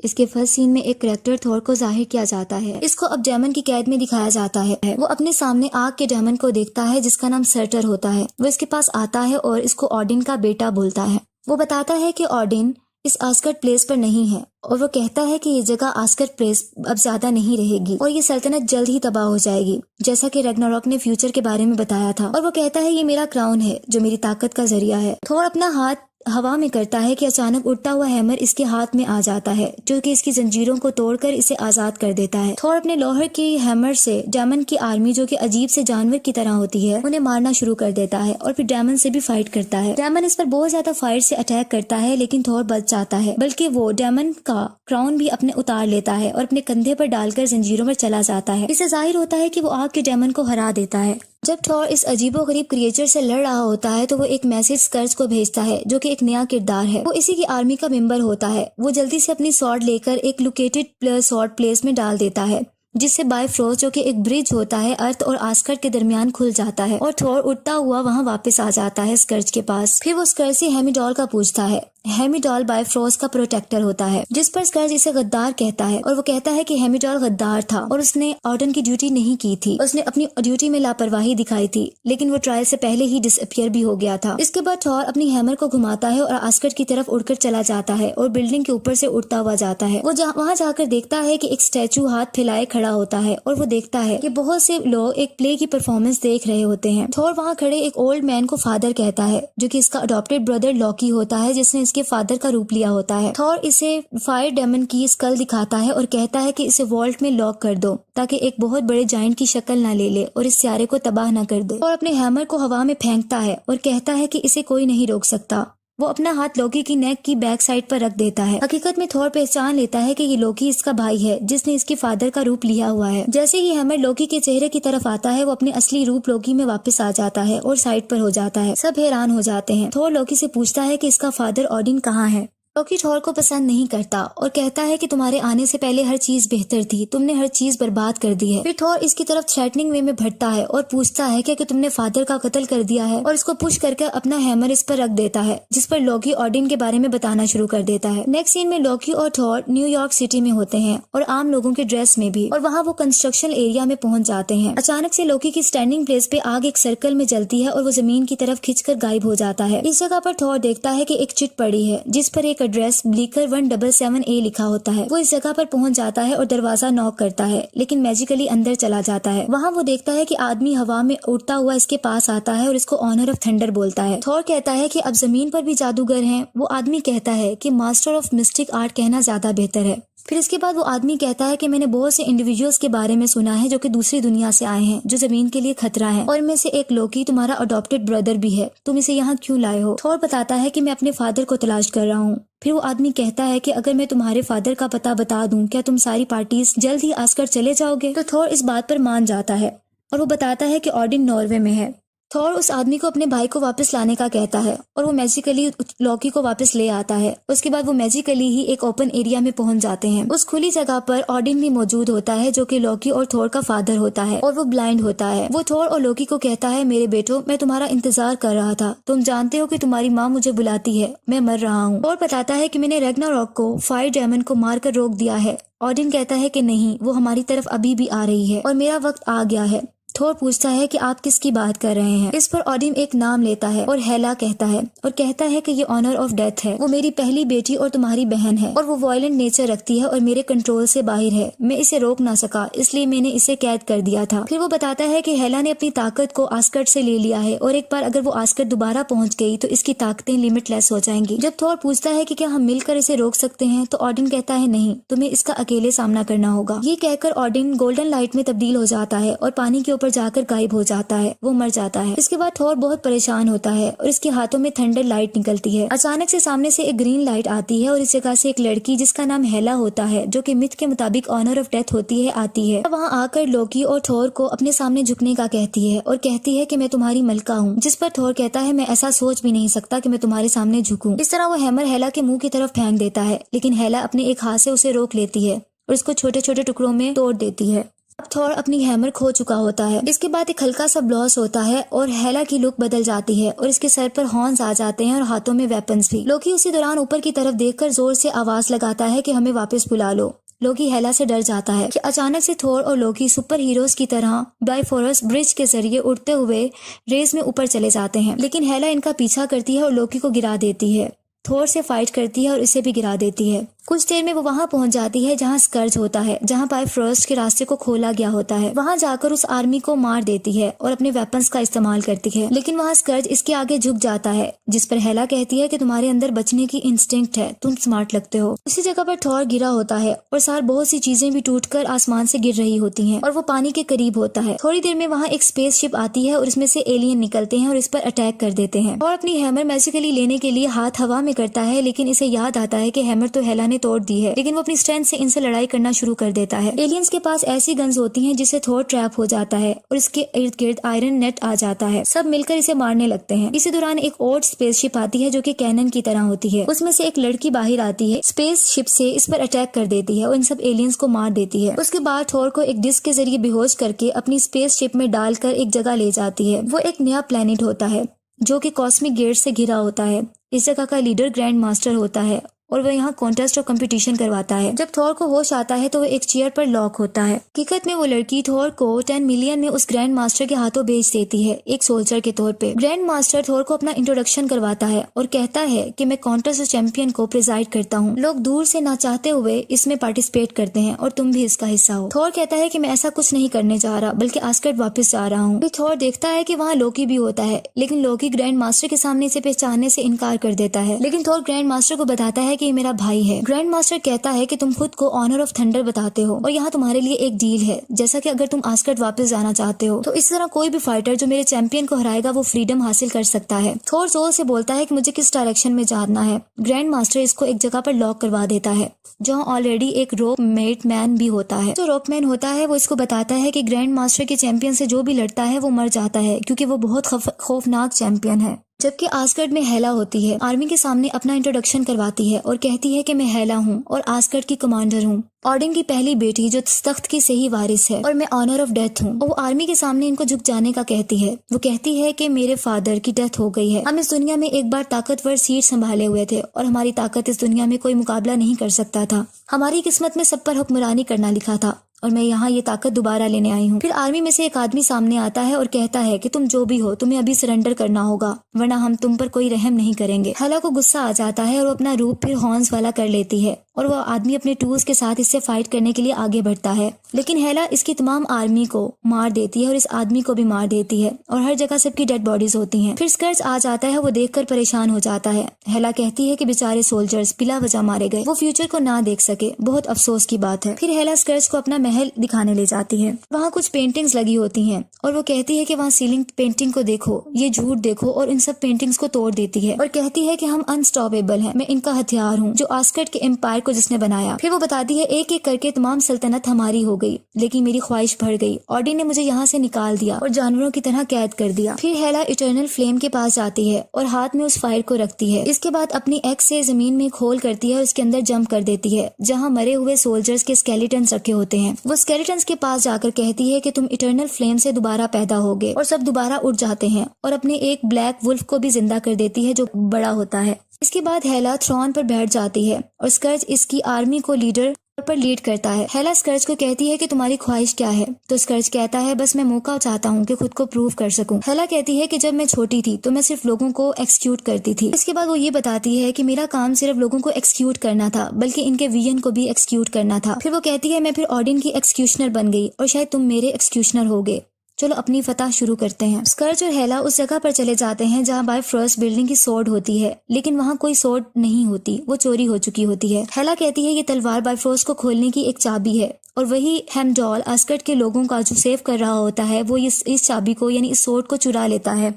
इसके first scene में एक कैरेक्टर थॉर को जाहिर किया जाता है। इसको अब डेमन की कैद में दिखाया जाता है। वो अपने सामने आग के डेमन को देखता है जिसका नाम सर्टर होता है। वो इसके पास आता है और इसको ऑडिन का बेटा बोलता है। वो बताता है कि ऑडिन इस आस्कर्ड प्लेस पर नहीं है और वो कहता है कि ये जगह आस्कर्ड प्लेस अब ज्यादा नहीं रहेगी और ये सल्तनत जल्द ही तबाह हो जाएगी, जैसा कि रैग्नारॉक ने फ्यूचर के बारे में बताया था। और वो कहता है ये मेरा क्राउन है जो मेरी ताकत का जरिया है। थोर अपना हाथ हवा में करता है कि अचानक उड़ता हुआ हैमर इसके हाथ में आ जाता है जो कि इसकी जंजीरों को तोड़कर इसे आजाद कर देता है। थोर अपने लोहर की हैमर से डेमन की आर्मी जो कि अजीब से जानवर की तरह होती है उन्हें मारना शुरू कर देता है और फिर डेमन से भी फाइट करता है। डेमन इस पर बहुत ज्यादा फाइट से अटैक करता है लेकिन थोर बच जाता है, बल्कि वो डेमन का क्राउन भी अपने उतार लेता है और अपने कंधे पर डालकर जंजीरों पर चला जाता है। इससे जाहिर होता है कि वो आग के डेमन को हरा देता है। जब थॉर इस अजीबोगरीब क्रिएचर से लड़ रहा होता है तो वो एक मैसेज स्कर्ज को भेजता है जो कि एक नया किरदार है। वो इसी की आर्मी का मेंबर होता है। वो जल्दी से अपनी स्वॉर्ड लेकर एक लोकेटेड स्वॉर्ड प्लेस में डाल देता है जिससे बायफ्रोस्ट जो कि एक ब्रिज होता है अर्थ और आस्कर्ड के दरमियान खुल जाता है और थॉर उड़ता हुआ वहाँ वापस आ जाता है स्कर्ज के पास। फिर वो स्कर्ज से हेमिडॉल का पूछता है। हेमिडॉल बायफ्रोस्ट का प्रोटेक्टर होता है, जिस पर स्कर्ज इसे गद्दार कहता है और वो कहता है कि हेमिडॉल गद्दार था और उसने ऑर्डन की ड्यूटी नहीं की थी। उसने अपनी ड्यूटी में लापरवाही दिखाई थी लेकिन वो ट्रायल से पहले ही डिसअपियर भी हो गया था। इसके बाद थॉर अपनी हैमर को घुमाता है और आस्कर्ड की तरफ उड़कर चला जाता है और बिल्डिंग के ऊपर से उड़ता हुआ जाता है। वो वहाँ जाकर देखता है कि एक स्टैचू हाथ फैलाए खड़ा होता है और वो देखता है कि बहुत से लोग एक प्ले की परफॉर्मेंस देख रहे होते हैं। थॉर वहाँ खड़े एक ओल्ड मैन को फादर कहता है जो कि इसका अडॉप्टेड ब्रदर लॉकी होता है जिसने इसके फादर का रूप लिया होता है। थॉर इसे फायर डेमन की स्कल दिखाता है और कहता है कि इसे वॉल्ट में लॉक कर दो ताकि एक बहुत बड़े जायंट की शक्ल ना ले ले और इस सियारे को तबाह ना कर दे। और अपने हैमर को हवा में फेंकता है और कहता है कि इसे कोई नहीं रोक सकता। वो अपना हाथ लोकी की नेक की बैक साइड पर रख देता है। हकीकत में थॉर पहचान लेता है कि ये लोकी इसका भाई है जिसने इसके फादर का रूप लिया हुआ है। जैसे ही हैमर लोकी के चेहरे की तरफ आता है वो अपने असली रूप लोकी में वापस आ जाता है और साइड पर हो जाता है। सब हैरान हो जाते हैं। थॉर लोकी से पूछता है कि इसका फादर ऑडिन कहाँ है। लोकी थॉर को पसंद नहीं करता और कहता है कि तुम्हारे आने से पहले हर चीज बेहतर थी, तुमने हर चीज बर्बाद कर दी है। फिर थॉर इसकी तरफ थ्रेटनिंग वे में बढ़ता है और पूछता है कि तुमने फादर का कत्ल कर दिया है और इसको पुश करके अपना हैमर इस पर रख देता है जिस पर लोकी ऑडिन के बारे में बताना शुरू कर देता है। नेक्स्ट सीन में लोकी और थॉर न्यूयॉर्क सिटी में होते हैं और आम लोगों के ड्रेस में भी, और वहाँ वो कंस्ट्रक्शन एरिया में पहुंच जाते हैं। अचानक से लोकी की स्टैंडिंग प्लेस पे आग एक सर्कल में जलती है और वो जमीन की तरफ खिंचकर गायब हो जाता है। इस जगह पर थॉर देखता है कि एक चिट पड़ी है जिस पर एक एड्रेस ब्लीकर 177A लिखा होता है। वो इस जगह पर पहुंच जाता है और दरवाजा नॉक करता है लेकिन मैजिकली अंदर चला जाता है। वहाँ वो देखता है कि आदमी हवा में उड़ता हुआ इसके पास आता है और इसको ऑनर ऑफ थंडर बोलता है। थॉर कहता है कि अब जमीन पर भी जादूगर हैं। वो आदमी कहता है कि मास्टर ऑफ मिस्टिक आर्ट कहना ज्यादा बेहतर है। फिर इसके बाद वो आदमी कहता है कि मैंने बहुत से इंडिविजुअल्स के बारे में सुना है जो कि दूसरी दुनिया से आए हैं जो जमीन के लिए खतरा है और इनमें से एक लोकी तुम्हारा अडॉप्टेड ब्रदर भी है। तुम इसे यहाँ क्यों लाए हो? थॉर बताता है कि मैं अपने फादर को तलाश कर रहा हूँ। फिर वो आदमी कहता है कि अगर मैं तुम्हारे फादर का पता बता दूं क्या तुम सारी पार्टीज जल्द ही आस्कर चले जाओगे? तो थॉर इस बात पर मान जाता है और वो बताता है कि ऑडिन नॉर्वे में है। थॉर उस आदमी को अपने भाई को वापस लाने का कहता है और वो मैजिकली लॉकी को वापस ले आता है। उसके बाद वो मैजिकली ही एक ओपन एरिया में पहुंच जाते हैं। उस खुली जगह पर ऑडिन भी मौजूद होता है जो कि लॉकी और थॉर का फादर होता है और वो ब्लाइंड होता है। वो थॉर और लॉकी को कहता है मेरे बेटो, मैं तुम्हारा इंतजार कर रहा था। तुम जानते हो कि तुम्हारी माँ मुझे बुलाती है, मैं मर रहा हूँ। थॉर बताता है कि मैंने रैग्नारॉक को फायर डेमन को मारकर रोक दिया है। ऑडिन कहता है कि नहीं, वो हमारी तरफ अभी भी आ रही है और मेरा वक्त आ गया है। थॉर पूछता है कि आप किसकी बात कर रहे हैं? इस पर ऑडिन एक नाम लेता है और हेला कहता है और कहता है कि ये ऑनर ऑफ डेथ है। वो मेरी पहली बेटी और तुम्हारी बहन है और वो वायलेंट नेचर रखती है और मेरे कंट्रोल से बाहर है। मैं इसे रोक ना सका इसलिए मैंने इसे कैद कर दिया था। फिर वो बताता है कि हेला ने अपनी ताकत को आस्कर्ड से ले लिया है और एक बार अगर वो आस्कर्ड दोबारा पहुंच गई तो इसकी ताकतें लिमिटलेस हो जाएंगी। जब थॉर पूछता है कि क्या हम मिलकर इसे रोक सकते हैं तो ऑडिन कहता है नहीं, तुम्हें इसका अकेले सामना करना होगा। ये कहकर ऑडिन गोल्डन लाइट में तब्दील हो जाता है और पानी के ऊपर जाकर गायब हो जाता है। वो मर जाता है। इसके बाद थॉर बहुत परेशान होता है और इसके हाथों में थंडर लाइट निकलती है। अचानक से सामने से एक ग्रीन लाइट आती है और इस जगह से एक लड़की जिसका नाम हेला होता है जो कि मिथ के मुताबिक ऑनर ऑफ डेथ होती है आती है। वहाँ आकर लोकी और थॉर को अपने सामने झुकने का कहती है और कहती है कि मैं तुम्हारी मलका हूँ। जिस पर थॉर कहता है मैं ऐसा सोच भी नहीं सकता कि मैं तुम्हारे सामने झुकूं। इस तरह वो हैमर हेला के मुंह की तरफ फेंक देता है लेकिन हेला अपने एक हाथ से उसे रोक लेती है और उसको छोटे छोटे टुकड़ों में तोड़ देती है। अब थॉर अपनी हैमर खो चुका होता है। इसके बाद एक हल्का सा ब्लॉस होता है और हेला की लुक बदल जाती है और इसके सर पर हॉर्न्स आ जाते हैं और हाथों में वेपन्स भी। लोकी उसी दौरान ऊपर की तरफ देखकर जोर से आवाज लगाता है कि हमें वापस बुला लो। लोकी हेला से डर जाता है कि अचानक से थोर और लोकी सुपर हीरोज की तरह बाइफोरस ब्रिज के जरिए उड़ते हुए रेस में ऊपर चले जाते हैं, लेकिन हेला इनका पीछा करती है और लोकी को गिरा देती है। थोर से फाइट करती है और इसे भी गिरा देती है। कुछ देर में वो वहां पहुंच जाती है जहां स्कर्ज होता है, जहां बाइफरोस्ट के रास्ते को खोला गया होता है। वहां जाकर उस आर्मी को मार देती है और अपने वेपन्स का इस्तेमाल करती है, लेकिन वहां स्कर्ज इसके आगे झुक जाता है, जिस पर हेला कहती है कि तुम्हारे अंदर बचने की इंस्टिंक्ट है, तुम स्मार्ट लगते हो। उसी जगह पर थॉर गिरा होता है और सार बहुत सी चीजें भी टूटकर आसमान से गिर रही होती हैं और वो पानी के करीब होता है। थोड़ी देर में वहाँ एक स्पेसशिप आती है और इसमें से एलियन निकलते हैं और इस पर अटैक कर देते हैं। और अपनी हैमर मैजिकली लेने के लिए हाथ हवा में करता है, लेकिन इसे याद आता है कि हैमर तो हेला ने तोड़ दी है, लेकिन वो अपनी स्ट्रेंथ से इनसे लड़ाई करना शुरू कर देता है। एलियंस के पास ऐसी गन्स होती हैं जिससे थोर ट्रैप हो जाता है और इसके इर्द गिर्द आयरन नेट आ जाता है। सब मिलकर इसे मारने लगते हैं। इसी दौरान एक और स्पेसशिप आती है जो कि कैनन की तरह होती है। उसमें से एक लड़की बाहर आती है, स्पेसशिप से इस पर अटैक कर देती है और इन सब एलियंस को मार देती है। उसके बाद थोर को एक डिस्क के जरिए बेहोश करके अपनी स्पेसशिप में डालकर एक जगह ले जाती है। वो एक नया प्लेनेट होता है जो कि कॉस्मिक गेट से घिरा होता है। इस जगह का लीडर ग्रैंड मास्टर होता है और वह यहाँ कॉन्टेस्ट और कंपटीशन करवाता है। जब थॉर को होश आता है तो वो एक चेयर पर लॉक होता है। हकीकत में वो लड़की थॉर को 10 मिलियन में उस ग्रैंड मास्टर के हाथों भेज देती है, एक सोल्जर के तौर पे। ग्रैंड मास्टर थॉर को अपना इंट्रोडक्शन करवाता है और कहता है कि मैं कॉन्टेस्ट चैंपियन को प्रिजाइड करता हूँ। लोग दूर से ना चाहते हुए इसमें पार्टिसिपेट करते हैं और तुम भी इसका हिस्सा हो। थॉर कहता है कि मैं ऐसा कुछ नहीं करने जा रहा, बल्कि आस्गर्ड वापस जा रहा हूँ। थॉर देखता है कि वहाँ लोकी भी होता है, लेकिन लोकी ग्रैंड मास्टर के सामने इसे पहचानने से इनकार कर देता है। लेकिन थॉर ग्रैंड मास्टर को बताता है कि मेरा भाई है। ग्रैंड मास्टर कहता है कि तुम खुद को ऑनर ऑफ थंडर बताते हो और यहाँ तुम्हारे लिए एक डील है, जैसा कि अगर तुम आस्गर्ड वापस जाना चाहते हो तो इस तरह कोई भी फाइटर जो मेरे चैंपियन को हराएगा वो फ्रीडम हासिल कर सकता है। थोर जोर से बोलता है कि मुझे किस डायरेक्शन में जाना है। ग्रैंड मास्टर इसको एक जगह पर लॉक करवा देता है जहाँ ऑलरेडी एक रोप मेट मैन भी होता है। जो रोप मैन होता है वो इसको बताता है कि ग्रैंड मास्टर के चैंपियन से जो भी लड़ता है वो मर जाता है, क्योंकि वो बहुत खौफनाक चैंपियन है। जबकि आस्गर्ड में हेला होती है, आर्मी के सामने अपना इंट्रोडक्शन करवाती है और कहती है कि मैं हेला हूँ और आस्गर्ड की कमांडर हूँ, ऑडिन की पहली बेटी जो तख्त की सही वारिस है, और मैं ऑनर ऑफ डेथ हूँ। वो आर्मी के सामने इनको झुक जाने का कहती है। वो कहती है कि मेरे फादर की डेथ हो गई है, हम इस दुनिया में एक बार ताकतवर सीट संभाले हुए थे और हमारी ताकत इस दुनिया में कोई मुकाबला नहीं कर सकता था। हमारी किस्मत में सब पर हुक्मरानी करना लिखा था और मैं यहाँ ये ताकत दोबारा लेने आई हूँ। फिर आर्मी में से एक आदमी सामने आता है और कहता है कि तुम जो भी हो तुम्हें अभी सरेंडर करना होगा, वरना हम तुम पर कोई रहम नहीं करेंगे। हेला को गुस्सा आ जाता है और वो अपना रूप फिर हॉर्न्स वाला कर लेती है और वो आदमी अपने टूल्स के साथ इससे फाइट करने के लिए आगे बढ़ता है, लेकिन हेला इसकी तमाम आर्मी को मार देती है और इस आदमी को भी मार देती है और हर जगह सबकी डेड बॉडीज होती हैं। फिर स्कर्ज आ जाता है, वो देखकर परेशान हो जाता है। हेला कहती है कि बेचारे सोल्जर्स बिला वजह मारे गए, वो फ्यूचर को ना देख सके, बहुत अफसोस की बात है। फिर हेला स्कर्ज को अपना महल दिखाने ले जाती है। वहाँ कुछ पेंटिंग्स लगी होती हैं और वो कहती है कि वहाँ सीलिंग पेंटिंग को देखो, ये झूठ देखो, और इन सब पेंटिंग्स को तोड़ देती है और कहती है कि हम अनस्टॉपेबल हैं, मैं इनका हथियार हूँ, जो आस्गर्ड के एम्पायर को जिसने बनाया। फिर वो बताती है एक एक करके तमाम सल्तनत हमारी हो गई, लेकिन मेरी ख्वाहिश भर गई। ऑडिन ने मुझे यहाँ से निकाल दिया और जानवरों की तरह कैद कर दिया। फिर हेला इटर्नल फ्लेम के पास जाती है और हाथ में उस फायर को रखती है। इसके बाद अपनी एक्स से जमीन में खोल करती है और उसके अंदर जंप कर देती है जहाँ मरे हुए सोल्जर्स के स्केलेटन्स रखे होते हैं। वो स्केलेटन्स के पास जाकर कहती है कि तुम इटर्नल फ्लेम से दोबारा पैदा होगे, और सब दोबारा उड़ जाते हैं और अपने एक ब्लैक वुल्फ को भी जिंदा कर देती है जो बड़ा होता है। इसके बाद हेला थ्रोन पर बैठ जाती है और स्कर्ज इसकी आर्मी को लीडर पर लीड करता है। हेला स्कर्ज को कहती है कि तुम्हारी ख्वाहिश क्या है, तो स्कर्ज कहता है बस मैं मौका चाहता हूँ कि खुद को प्रूव कर सकूं। हेला कहती है कि जब मैं छोटी थी तो मैं सिर्फ लोगों को एक्सक्यूट करती थी। इसके बाद वो ये बताती है कि मेरा काम सिर्फ लोगों को एक्सक्यूट करना था, बल्कि इनके विजन को भी एक्सक्यूट करना था। फिर वो कहती है मैं फिर ऑडिन की एक्सक्यूशनर बन गई और शायद तुम मेरे एक्सक्यूशनर होगे। चलो अपनी फतह शुरू करते हैं। स्कर्ज और हेला उस जगह पर चले जाते हैं जहाँ बाइफरोस्ट बिल्डिंग की सोर्ड होती है, लेकिन वहाँ कोई सोर्ड नहीं होती, वो चोरी हो चुकी होती है। हेला कहती है ये तलवार बाइफरोस्ट को खोलने की एक चाबी है और वही हेमडॉल आस्गर्ड के लोगों का जो सेव कर रहा होता है वो इस चाबी को यानी इस सोर्ड को चुरा लेता है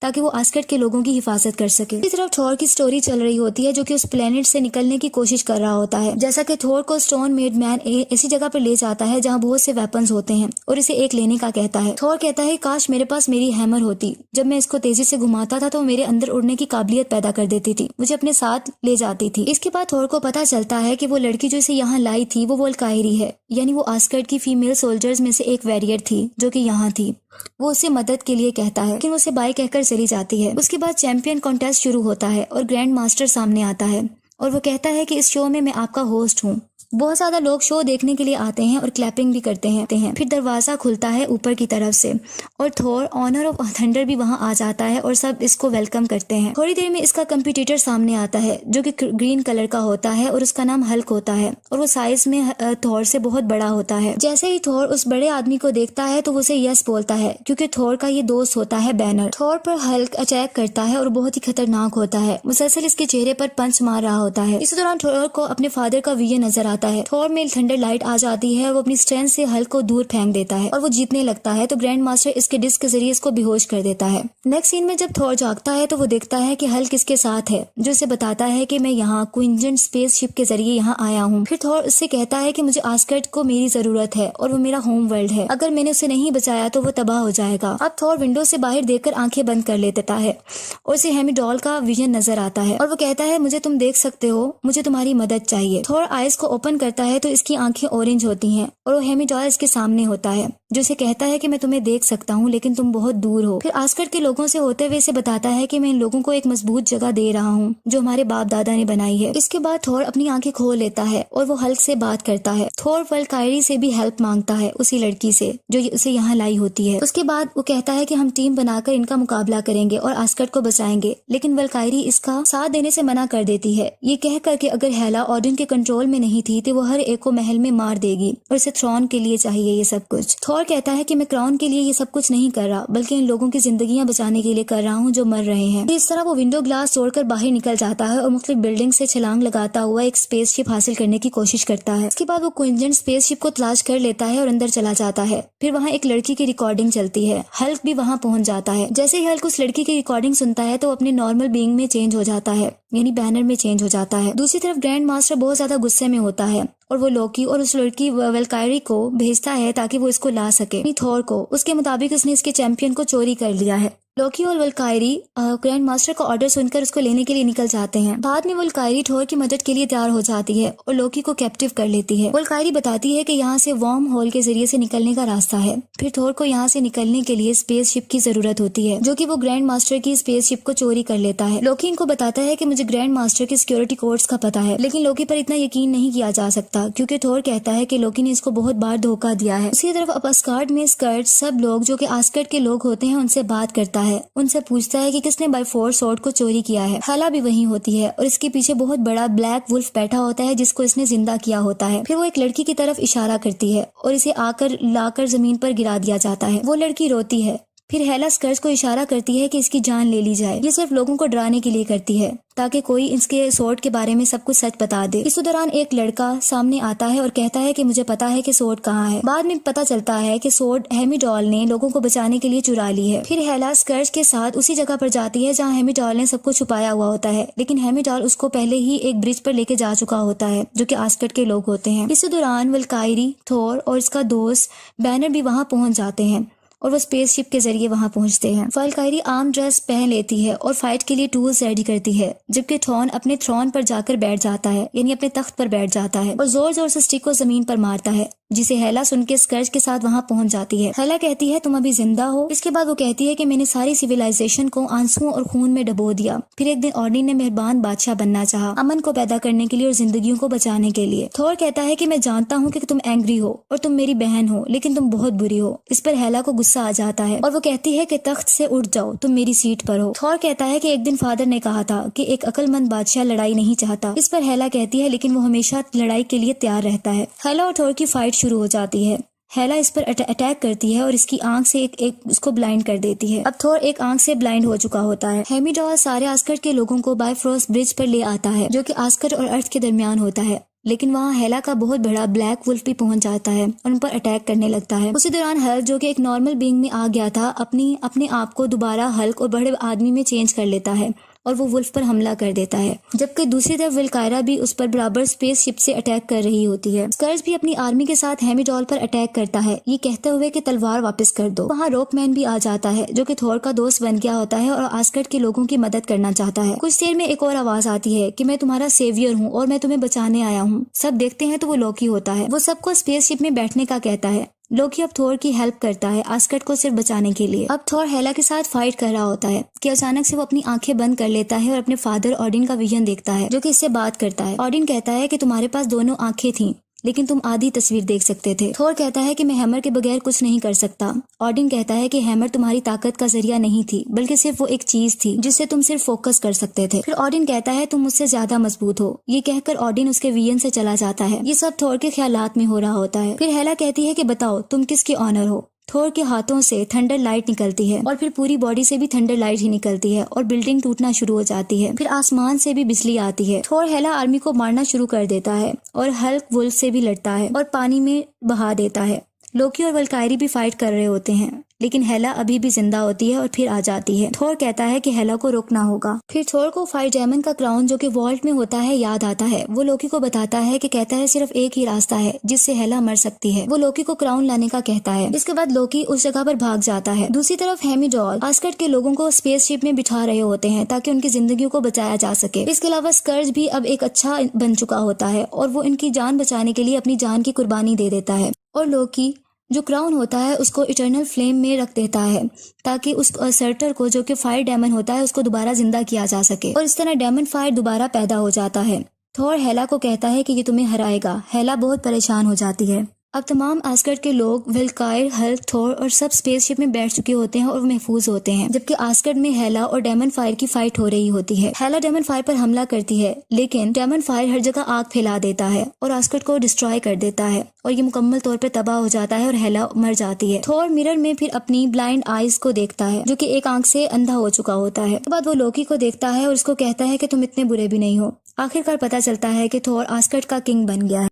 ताकि वो आस्कर्ड के लोगों की हिफाजत कर सके। इसी तरफ थॉर की स्टोरी चल रही होती है जो कि उस प्लेनेट से निकलने की कोशिश कर रहा होता है। जैसा कि थॉर को स्टोन मेड मैन ऐसी जगह पर ले जाता है जहाँ बहुत से वेपन्स होते हैं और इसे एक लेने का कहता है। थॉर कहता है काश मेरे पास मेरी हैमर होती, जब मैं इसको तेजी से घुमाता था तो मेरे अंदर उड़ने की काबिलियत पैदा कर देती थी, मुझे अपने साथ ले जाती थी। इसके बाद थॉर को पता चलता है कि वो लड़की जो इसे यहाँ लाई थी वो वल्कायरी है, यानी वो आस्कर्ड की फीमेल सोल्जर्स में से एक वैरियर थी जो कि यहाँ थी। वो उसे मदद के लिए कहता है लेकिन वो उसे बाय कहकर चली जाती है। उसके बाद चैंपियन कॉन्टेस्ट शुरू होता है और ग्रैंड मास्टर सामने आता है और वो कहता है कि इस शो में मैं आपका होस्ट हूँ। बहुत ज्यादा लोग शो देखने के लिए आते हैं और क्लैपिंग भी करते हैं। फिर दरवाजा खुलता है ऊपर की तरफ से और थॉर ऑनर ऑफ थंडर भी वहां आ जाता है और सब इसको वेलकम करते हैं। थोड़ी देर में इसका कंपटीटर सामने आता है जो कि ग्रीन कलर का होता है और उसका नाम हल्क होता है और वो साइज में थॉर से बहुत बड़ा होता है। जैसे ही थॉर उस बड़े आदमी को देखता है तो वो उसे यस बोलता है क्योंकि थॉर का ये दोस्त होता है बैनर। थॉर पर हल्क अटैक करता है और बहुत ही खतरनाक होता है, मुसलसल इसके चेहरे पर पंच मार रहा होता है। इसी दौरान थॉर को अपने फादर का विजन नजर आता है। थॉर में थंडर लाइट आ जाती है, वो अपनी स्ट्रेंथ से हल्क को दूर फेंक देता है और वो जीतने लगता है तो ग्रैंड मास्टर इसके डिस्क के जरिए इसको बेहोश कर देता है। नेक्स्ट सीन में जब थॉर जागता है तो वो देखता है कि हल्क इसके साथ है जो उसे बताता है कि मैं यहाँ क्विंजन स्पेसशिप के जरिए यहाँ आया हूँ। फिर थॉर उससे कहता है कि मुझे आस्कर्ड को मेरी जरूरत है और वो मेरा होम वर्ल्ड है, अगर मैंने उसे नहीं बचाया तो वो तबाह हो जाएगा। अब थॉर विंडो से बाहर देखकर आंखें बंद कर लेता है और उसे हेमिडॉल का विजन नजर आता है और वो कहता है मुझे तुम देख सकते हो, मुझे तुम्हारी मदद चाहिए। थॉर आइज को ओपन करता है तो इसकी आंखें ऑरेंज होती हैं और वो हेमिडॉल इसके सामने होता है जो इसे कहता है कि मैं तुम्हें देख सकता हूँ लेकिन तुम बहुत दूर हो। फिर आस्कर्ड के लोगों से होते हुए इसे बताता है कि मैं इन लोगों को एक मजबूत जगह दे रहा हूँ जो हमारे बाप दादा ने बनाई है। इसके बाद थॉर अपनी आंखें खोल लेता है और वो हल्क से बात करता है। थॉर वल्कायरी से भी हेल्प मांगता है, उसी लड़की से जो उसे यहाँ लाई होती है। उसके बाद वो कहता है कि हम टीम बनाकर इनका मुकाबला करेंगे और आस्कर्ड को बचाएंगे, लेकिन वल्कायरी इसका साथ देने से मना कर देती है, ये कह कर कि अगर हेला ऑडिन के कंट्रोल में नहीं थी तो वो हर एक को महल में मार देगी और इसे थ्रोन के लिए चाहिए ये सब कुछ। थॉर कहता है कि मैं क्राउन के लिए ये सब कुछ नहीं कर रहा बल्कि इन लोगों की जिंदगियां बचाने के लिए कर रहा हूँ जो मर रहे हैं। इस तरह वो विंडो ग्लास तोड़कर बाहर निकल जाता है और मुख्तलिफ बिल्डिंग से छलांग लगाता हुआ एक स्पेसशिप हासिल करने की कोशिश करता है। इसके बाद वो क्विंजन स्पेसशिप को तलाश कर लेता है और अंदर चला जाता है। फिर वहाँ एक लड़की की रिकॉर्डिंग चलती है, हल्क भी वहाँ पहुंच जाता है। जैसे ही हल्क उस लड़की की रिकॉर्डिंग सुनता है तो अपने नॉर्मल बीइंग में चेंज हो जाता है, यानी बैनर में चेंज हो जाता है। दूसरी तरफ ग्रैंड मास्टर बहुत ज्यादा गुस्से में होता है और वो लोकी और उस लड़की वल्कायरी को भेजता है ताकि वो इसको ला सके थॉर को। उसके मुताबिक उसने इसके चैंपियन को चोरी कर लिया है। लोकी और वल्कायरी ग्रैंड मास्टर का ऑर्डर सुनकर उसको लेने के लिए निकल जाते हैं। बाद में वल्कायरी थॉर की मदद के लिए तैयार हो जाती है और लोकी को कैप्टिव कर लेती है। वल्कायरी बताती है कि यहाँ से वार्म होल के जरिए से निकलने का रास्ता है। फिर थॉर को यहाँ से निकलने के लिए स्पेसशिप की जरूरत होती है जो कि वो ग्रैंड मास्टर की स्पेसशिप को चोरी कर लेता है। लोकी इनको बताता है कि मुझे ग्रैंड मास्टर के सिक्योरिटी कोड्स का पता है, लेकिन लोकी पर इतना यकीन नहीं किया जा सकता क्योंकि थॉर कहता है कि लोकी ने इसको बहुत बार धोखा दिया है। उसी तरफ अब अस्गार्ड में स्कर्ट सब लोग जो कि आस्कर्ड के लोग होते हैं उनसे बात करता है, उनसे पूछता है कि किसने बाय फोर्स स्वॉर्ड को चोरी किया है। हेला भी वहीं होती है और इसके पीछे बहुत बड़ा ब्लैक वुल्फ बैठा होता है जिसको इसने जिंदा किया होता है। फिर वो एक लड़की की तरफ इशारा करती है और इसे आकर लाकर जमीन पर गिरा दिया जाता है। वो लड़की रोती है। फिर हेला स्कर्ज को इशारा करती है कि इसकी जान ले ली जाए। ये सिर्फ लोगों को डराने के लिए करती है ताकि कोई इसके स्वॉर्ड के बारे में सब कुछ सच बता दे। इस दौरान एक लड़का सामने आता है और कहता है कि मुझे पता है कि स्वॉर्ड कहाँ है। बाद में पता चलता है कि स्वॉर्ड हेमिडॉल ने लोगों को बचाने के लिए चुरा ली है। फिर हेला स्कर्ज के साथ उसी जगह पर जाती है जहाँ हेमिडॉल ने सबको छुपाया हुआ होता है, लेकिन हेमिडॉल उसको पहले ही एक ब्रिज पर लेके जा चुका होता है जो कि आस्कर्ड के लोग होते हैं। इस दौरान वल्कायरी, थॉर और इसका दोस्त बैनर भी वहाँ पहुंच जाते हैं और वो स्पेसशिप के जरिए वहां पहुंचते हैं। वल्कायरी आर्म ड्रेस पहन लेती है और फाइट के लिए टूल्स रेडी करती है, जबकि थ्रोन अपने थ्रोन पर जाकर बैठ जाता है, यानी अपने तख्त पर बैठ जाता है और जोर जोर से स्टिक को जमीन पर मारता है, जिसे हेला सुन के स्कर्ज के साथ वहां पहुंच जाती है। हेला कहती है तुम अभी जिंदा हो। इसके बाद वो कहती है कि मैंने सारी सिविलाइजेशन को आंसुओं और खून में डबो दिया। फिर एक दिन ऑडिन ने मेहरबान बादशाह बनना चाहा, अमन को पैदा करने के लिए और जिंदगियों को बचाने के लिए। थॉर कहता है कि मैं जानता हूँ कि तुम एंग्री हो और तुम मेरी बहन हो, लेकिन तुम बहुत बुरी हो। इस पर हेला को गुस्सा आ जाता है और वो कहती है कि तख्त से उठ जाओ, तुम मेरी सीट पर हो। थॉर कहता है कि एक दिन फादर ने कहा था कि एक अक्लमंद बादशाह लड़ाई नहीं चाहता। इस पर हेला कहती है लेकिन वो हमेशा लड़ाई के लिए तैयार रहता है। हेला और थॉर की फाइट शुरू हो जाती है। हेला इस पर अटैक करती है और इसकी आंख से एक उसको ब्लाइंड कर देती है। अब थॉर एक आंख से ब्लाइंड हो चुका होता है। हेमिडॉल सारे आस्कर्ड के लोगों को बायफ्रोस्ट ब्रिज पर ले आता है जो कि आस्कर्ड और अर्थ के दरमियान होता है। लेकिन वहाँ हेला का बहुत बड़ा ब्लैक वुल्फ भी पहुंच जाता है और उन पर अटैक करने लगता है। उसी दौरान हल्क, जो कि एक नॉर्मल बीइंग में आ गया था, अपने आप को दोबारा हल्क और बड़े आदमी में चेंज कर लेता है और वो वुल्फ पर हमला कर देता है। जबकि दूसरी तरफ विल्कायरा भी उस पर बराबर स्पेसशिप से अटैक कर रही होती है। स्कर्ज भी अपनी आर्मी के साथ हेमीडॉल पर अटैक करता है, ये कहते हुए कि तलवार वापस कर दो। वहाँ रॉकमैन भी आ जाता है, जो कि थोर का दोस्त बन गया होता है और आस्गर्ड के लोगों की मदद करना चाहता है। कुछ देर में एक और आवाज आती है कि मैं तुम्हारा सेवियर हूँ और मैं तुम्हें बचाने आया हूँ। सब देखते हैं तो वो लोकी होता है। वो सबको स्पेसशिप में बैठने का कहता है। लोकी अब थोर की हेल्प करता है आस्गर्ड को सिर्फ बचाने के लिए। अब थोर हेला के साथ फाइट कर रहा होता है कि अचानक से वो अपनी आंखें बंद कर लेता है और अपने फादर ऑडिन का विजन देखता है, जो कि इससे बात करता है। ऑडिन कहता है कि तुम्हारे पास दोनों आंखें थीं, लेकिन तुम आधी तस्वीर देख सकते थे। थोर कहता है कि मैं हैमर के बगैर कुछ नहीं कर सकता। ऑडिन कहता है कि हैमर तुम्हारी ताकत का जरिया नहीं थी, बल्कि सिर्फ वो एक चीज थी जिससे तुम सिर्फ फोकस कर सकते थे। फिर ऑडिन कहता है तुम मुझसे ज्यादा मजबूत हो। ये कहकर ऑडिन उसके विजन से चला जाता है। ये सब थोर के ख्यालात में हो रहा होता है। फिर हेला कहती है कि बताओ तुम किसकी ऑनर हो। थोर के हाथों से थंडर लाइट निकलती है और फिर पूरी बॉडी से भी थंडर लाइट ही निकलती है और बिल्डिंग टूटना शुरू हो जाती है। फिर आसमान से भी बिजली आती है। थोर हेला आर्मी को मारना शुरू कर देता है और हल्क वुल्फ से भी लड़ता है और पानी में बहा देता है। लोकी और वल्कायरी भी फाइट कर रहे होते हैं, लेकिन हेला अभी भी जिंदा होती है और फिर आ जाती है। थोर कहता है कि हेला को रोकना होगा। फिर थोर को फायर डायमंड का क्राउन, जो कि वॉल्ट में होता है, याद आता है। वो लोकी को बताता है कि कहता है सिर्फ एक ही रास्ता है जिससे हेला मर सकती है। वो लोकी को क्राउन लाने का कहता है। इसके बाद लोकी उस जगह पर भाग जाता है। दूसरी तरफ हेमीडॉल आस्गर्ड के लोगों को स्पेसशिप में बिठा रहे होते हैं ताकि उनकी जिंदगी को बचाया जा सके। इसके अलावा स्कर्ज भी अब एक अच्छा बन चुका होता है और वो इनकी जान बचाने के लिए अपनी जान की कुर्बानी दे देता है। और लोकी जो क्राउन होता है उसको इटर्नल फ्लेम में रख देता है ताकि उस सर्टर को, जो कि फायर डेमन होता है, उसको दोबारा जिंदा किया जा सके और इस तरह डेमन फायर दोबारा पैदा हो जाता है। थोर हेला को कहता है कि ये तुम्हें हराएगा। हेला बहुत परेशान हो जाती है। अब तमाम आस्गर्ड के लोग विल्कायर, हल्क, थोर और सब स्पेसशिप में बैठ चुके होते हैं और महफूज होते हैं, जबकि आस्गर्ड में हेला और डेमन फायर की फाइट हो रही होती है। हेला डेमन फायर पर हमला करती है, लेकिन डेमन फायर हर जगह आग फैला देता है और आस्गर्ड को डिस्ट्रॉय कर देता है और ये मुकम्मल तौर पर तबाह हो जाता है और हेला मर जाती है। थोर मिरर में फिर अपनी ब्लाइंड आईज को देखता है, जो कि एक आंख से अंधा हो चुका होता है। उसके बाद वो लोकी को देखता है और उसको कहता है कि तुम इतने बुरे भी नहीं हो। आखिरकार पता चलता है कि थोर आस्गर्ड का किंग बन गया है।